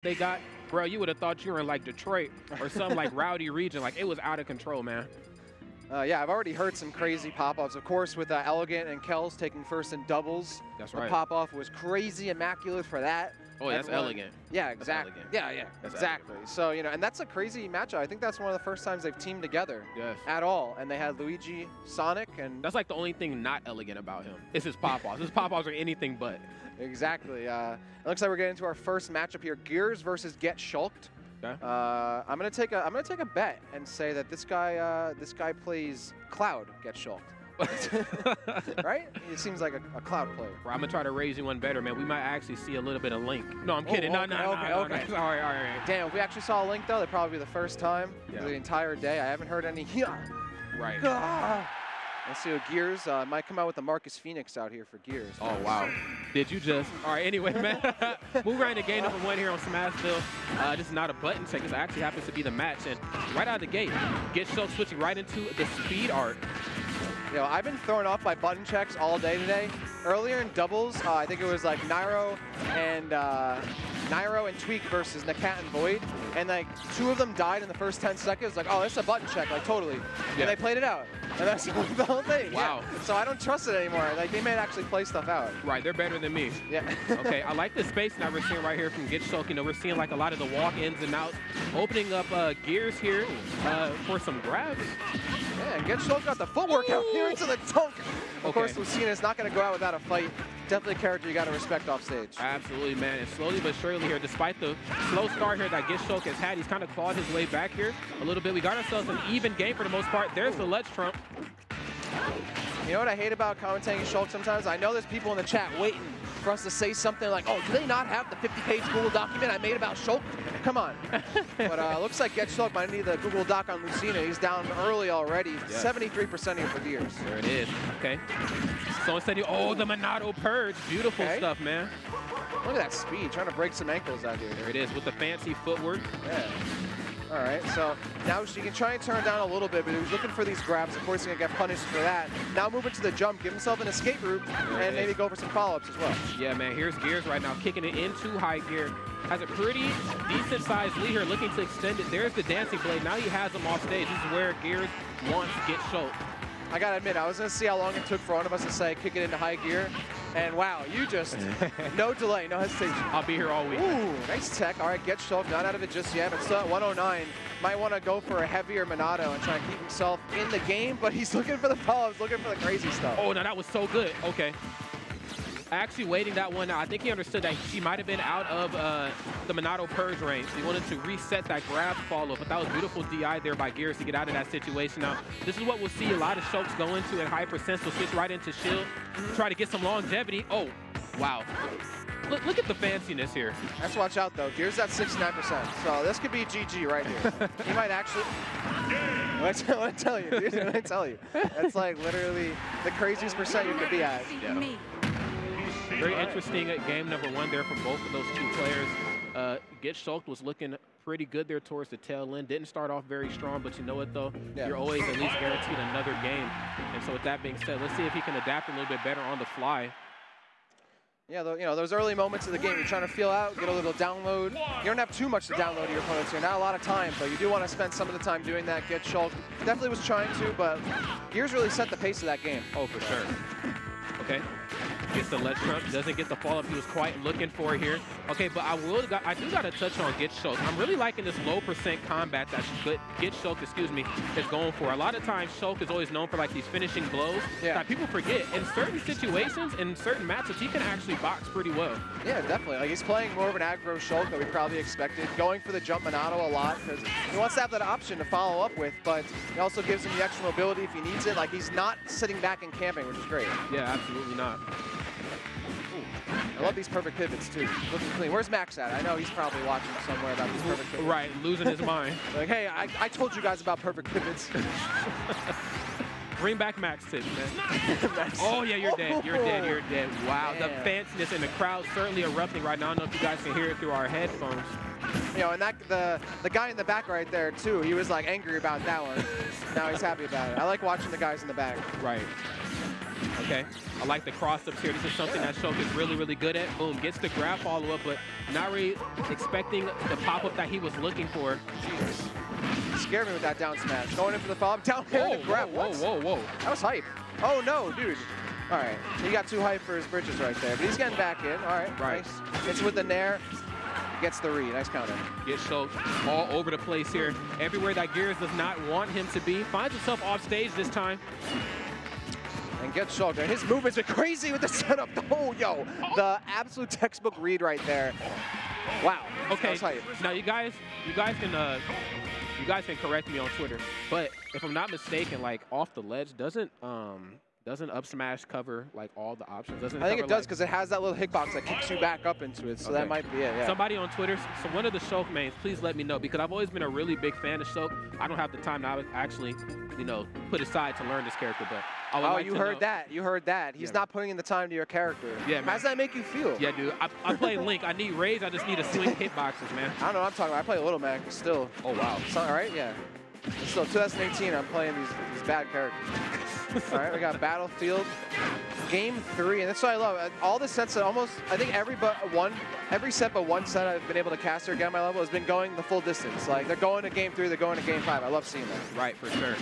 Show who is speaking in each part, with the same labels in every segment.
Speaker 1: they got, bro, you would have thought you were in like Detroit or some like rowdy region. Like it was out of control, man.
Speaker 2: Yeah, I've already heard some crazy pop-offs. Of course, with Elegant and Kells taking first in doubles.
Speaker 1: That's right.
Speaker 2: The pop-off was crazy immaculate for that.
Speaker 1: Oh, that's Elegant.
Speaker 2: Yeah, exactly. Yeah,
Speaker 1: that's
Speaker 2: exactly.
Speaker 1: Elegant.
Speaker 2: So, you know, and that's a crazy matchup. I think that's one of the first times they've teamed together at all. And they had Luigi, Sonic, and...
Speaker 1: That's like the only thing not elegant about him. It's his pop-offs. His pop-offs are anything but.
Speaker 2: Exactly. It looks like we're getting to our first matchup here. Gears versus GetShulked.
Speaker 1: Okay.
Speaker 2: I'm gonna take a bet and say that this guy plays Cloud GetShulked. Right? He seems like a Cloud player.
Speaker 1: Bro, I'm gonna try to raise you one better, man. We might actually see a little bit of Link. No, I'm kidding.
Speaker 2: Okay,
Speaker 1: No. All right.
Speaker 2: Damn, if we actually saw a Link though, that'd probably be the first time for the entire day. I haven't heard any.
Speaker 1: Right.
Speaker 2: Let's see what Gears might come out with the Marcus Phoenix out here for Gears.
Speaker 1: Oh, wow. Did you just? All right, anyway, man. Move right into game number 1 here on Smashville. This is not a button check. This actually happens to be the match. And right out of the gate, GetShulked switching right into the speed art.
Speaker 2: Yo, I've been thrown off by button checks all day today. Earlier in doubles, I think it was like Nairo and Tweak versus Nakat and Void. And like 2 of them died in the first 10 seconds. Like, oh, this is a button check, like totally. Yeah. And they played it out. And that's the whole thing.
Speaker 1: Wow.
Speaker 2: Yeah. So I don't trust it anymore. Like they may actually play stuff out.
Speaker 1: Right, they're better than me.
Speaker 2: Yeah.
Speaker 1: Okay, I like the space that we're seeing right here from GetShulked. You know, we're seeing like a lot of the walk ins and outs, opening up Gears here for some grabs.
Speaker 2: Yeah, and GetShulked got the footwork out here into the dunk. Of course, Lucina's not going to go out without a fight. Definitely a character you got to respect off stage.
Speaker 1: Absolutely, man. And slowly but surely here, despite the slow start here that GetShulked has had, he's kind of clawed his way back here a little bit. We got ourselves an even game for the most part. There's the Let's Trump.
Speaker 2: You know what I hate about commentating Shulk sometimes? I know there's people in the chat waiting for us to say something like, oh, do they not have the 50-page Google document I made about Shulk? Come on. But looks like GetShulked might need the Google Doc on Lucina. He's down early already. 73% here for Gears.
Speaker 1: There it is. Okay. So instead, oh, the Monado Purge. Beautiful stuff, man.
Speaker 2: Look at that speed, trying to break some ankles out here.
Speaker 1: There it is with the fancy footwork.
Speaker 2: Yeah. All right, so now she can try and turn it down a little bit, but he was looking for these grabs. Of course, he's going to get punished for that. Now moving to the jump, give himself an escape route, and maybe go for some follow-ups as well.
Speaker 1: Yeah, man, here's Gears right now, kicking it into high gear. Has a pretty decent-sized lead here, looking to extend it. There's the dancing blade. Now he has him off stage. This is where Gears wants to get Shulked.
Speaker 2: I got to admit, I was going to see how long it took for one of us to say, kick it into high gear. And wow, you just, no delay, no hesitation.
Speaker 1: I'll be here all week.
Speaker 2: Ooh, nice tech. All right, GetShulked, not out of it just yet, but still at 109. Might want to go for a heavier Monado and try and keep himself in the game, but he's looking for the follow-ups, looking for the crazy stuff.
Speaker 1: Oh, no, that was so good. Okay. Actually waiting that one out. I think he understood that she might have been out of the Monado Purge range. He wanted to reset that grab follow-up, but that was beautiful DI there by Gears to get out of that situation. Now, this is what we'll see a lot of Shulks go into at high percent, so switch right into shield, try to get some longevity. Oh, wow. Look at the fanciness here.
Speaker 2: Let's watch out, though. Gears at 69%, so this could be GG right here. He might actually... What I tell you, dude, what I tell you. That's like literally the craziest percent you could be at.
Speaker 1: Yeah. Very interesting game number 1 there from both of those 2 players. GetShulked was looking pretty good there towards the tail end. Didn't start off very strong, but you know what, though? Yeah. You're always at least guaranteed another game. And so with that being said, let's see if he can adapt a little bit better on the fly.
Speaker 2: Yeah, you know, those early moments of the game, you're trying to feel out, get a little download. You don't have too much to download to your opponents here, not a lot of time, but you do want to spend some of the time doing that. GetShulked definitely was trying to, but Gears really set the pace of that game.
Speaker 1: Oh, for sure. Okay. Gets the Let's Trump, doesn't get the follow-up he was quite looking for here. Okay, but I do got to touch on GetShulked. I'm really liking this low percent combat that GetShulked, is going for. A lot of times, Shulk is always known for like these finishing blows that people forget. In certain situations, in certain matchups, he can actually box pretty well.
Speaker 2: Yeah, definitely. Like he's playing more of an aggro Shulk that we probably expected. Going for the jump Monado a lot because he wants to have that option to follow up with, but it also gives him the extra mobility if he needs it. Like he's not sitting back and camping, which is great.
Speaker 1: Yeah, absolutely not.
Speaker 2: I love these perfect pivots, too. Looking clean. Where's Max at? I know he's probably watching somewhere about these perfect pivots.
Speaker 1: Right, losing his mind.
Speaker 2: Like, hey, I told you guys about perfect pivots.
Speaker 1: Bring back Max tips, man. Max. Oh, yeah, you're dead. You're dead. You're dead. Wow, the fanciness in the crowd certainly erupting right now. I don't know if you guys can hear it through our headphones.
Speaker 2: You know, and the guy in the back right there, too, he was, like, angry about that one. Now he's happy about it. I like watching the guys in the back.
Speaker 1: Right. Okay, I like the cross-ups here. This is something that Shulked is really, really good at. Boom, gets the grab follow-up, but not really expecting the pop-up that he was looking for.
Speaker 2: Jesus. Scared me with that down smash. Going in for the follow-up. Down here to grab.
Speaker 1: Whoa.
Speaker 2: That was hype. Oh, no, dude. All right. He got too hype for his bridges right there, but he's getting back in. All right.
Speaker 1: Right.
Speaker 2: Nice. Gets with the nair. Gets the read. Nice counter.
Speaker 1: GetShulked all over the place here. Everywhere that Gears does not want him to be. Finds himself off stage this time.
Speaker 2: And GetShulked. And his movements are crazy with the setup. Oh, yo. The absolute textbook read right there. Wow.
Speaker 1: Okay. Now you guys can correct me on Twitter, but if I'm not mistaken, like off the ledge doesn't up smash cover like all the options?
Speaker 2: I think it does because it has that little hitbox that kicks you back up into it, so that might be it. Yeah.
Speaker 1: Somebody on Twitter, so one of the Shulked mains, please let me know, because I've always been a really big fan of Shulked. I don't have the time to actually, put aside to learn this character, but I would like
Speaker 2: you heard that. You heard that. He's not putting in the time to your character. Yeah, man. How does that make you feel?
Speaker 1: Yeah, dude. I play Link. I need rage. I just need to swing hitboxes, man.
Speaker 2: I don't know what I'm talking about. I play Little Mac still.
Speaker 1: Oh, wow.
Speaker 2: All right, yeah. Still, 2018, I'm playing these bad characters. All right, we got Battlefield, Game 3, and that's what I love. All the sets that I think every set but one set I've been able to caster again at my level has been going the full distance. Like, they're going to Game 3, they're going to Game 5. I love seeing that.
Speaker 1: Right, for sure.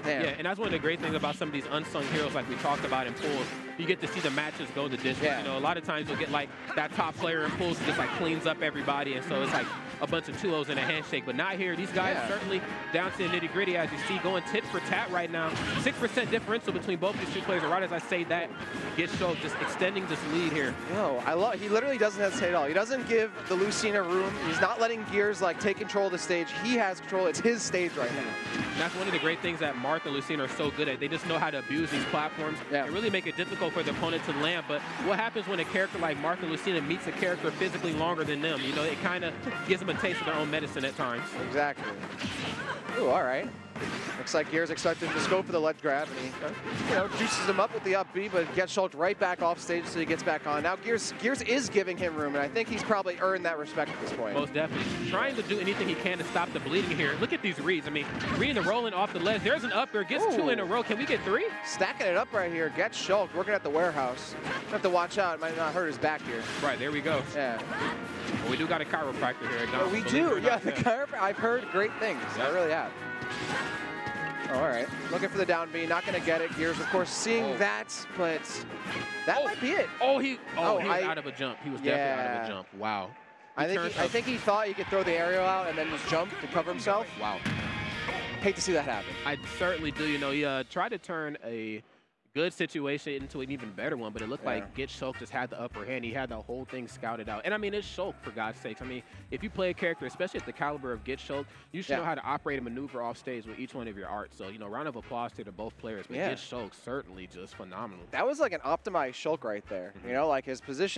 Speaker 2: Damn.
Speaker 1: Yeah, and that's one of the great things about some of these unsung heroes like we talked about in pools. You get to see the matches go the distance.
Speaker 2: Yeah.
Speaker 1: A lot of times you'll get like that top player in pools who just like cleans up everybody, and so it's like a bunch of 2-0s and a handshake. But not here. These guys certainly down to the nitty-gritty, as you see, going tit for tat right now. 6% differential between both these two players. And right as I say that, GetShulked just extending this lead here.
Speaker 2: Yo, he literally doesn't hesitate at all. He doesn't give the Lucina room. He's not letting Gears like take control of the stage. He has control. It's his stage right now.
Speaker 1: And that's one of the great things that Marth and Lucina are so good at. They just know how to abuse these platforms and really make it difficult for the opponent to land. But what happens when a character like Marth and Lucina meets a character physically longer than them? It kind of gives them a taste of their own medicine at times.
Speaker 2: Exactly. Ooh, all right. Looks like Gears expected to just go for the ledge grab, and he juices him up with the up B, but GetShulked right back off stage so he gets back on. Now Gears is giving him room, and I think he's probably earned that respect at this point.
Speaker 1: Most definitely. Trying to do anything he can to stop the bleeding here. Look at these reads. I mean, reading the rolling off the ledge. There's an up there. Gets 2 in a row. Can we get 3?
Speaker 2: Stacking it up right here. GetShulked working at the warehouse. Have to watch out. It might not hurt his back here.
Speaker 1: Right, there we go.
Speaker 2: Yeah.
Speaker 1: Well, we do got a chiropractor here.
Speaker 2: Well, we do. Yeah, the chiropractor. I've heard great things. I really have. Oh, all right, looking for the down B, not going to get it. Gears, of course, seeing that, but that might be it.
Speaker 1: He was out of a jump. He was definitely out of a jump. Wow.
Speaker 2: I think he thought he could throw the aerial out and then just jump to cover himself.
Speaker 1: Wow.
Speaker 2: Hate to see that happen.
Speaker 1: I certainly do. He tried to turn a good situation into an even better one, but it looked like GetShulked just had the upper hand. He had the whole thing scouted out. And I mean, it's Shulked, for God's sakes. I mean, if you play a character, especially at the caliber of GetShulked, you should know how to operate and maneuver off stage with each one of your arts. So, round of applause to both players. But GetShulked certainly just phenomenal.
Speaker 2: That was like an optimized Shulked right there. Like his position.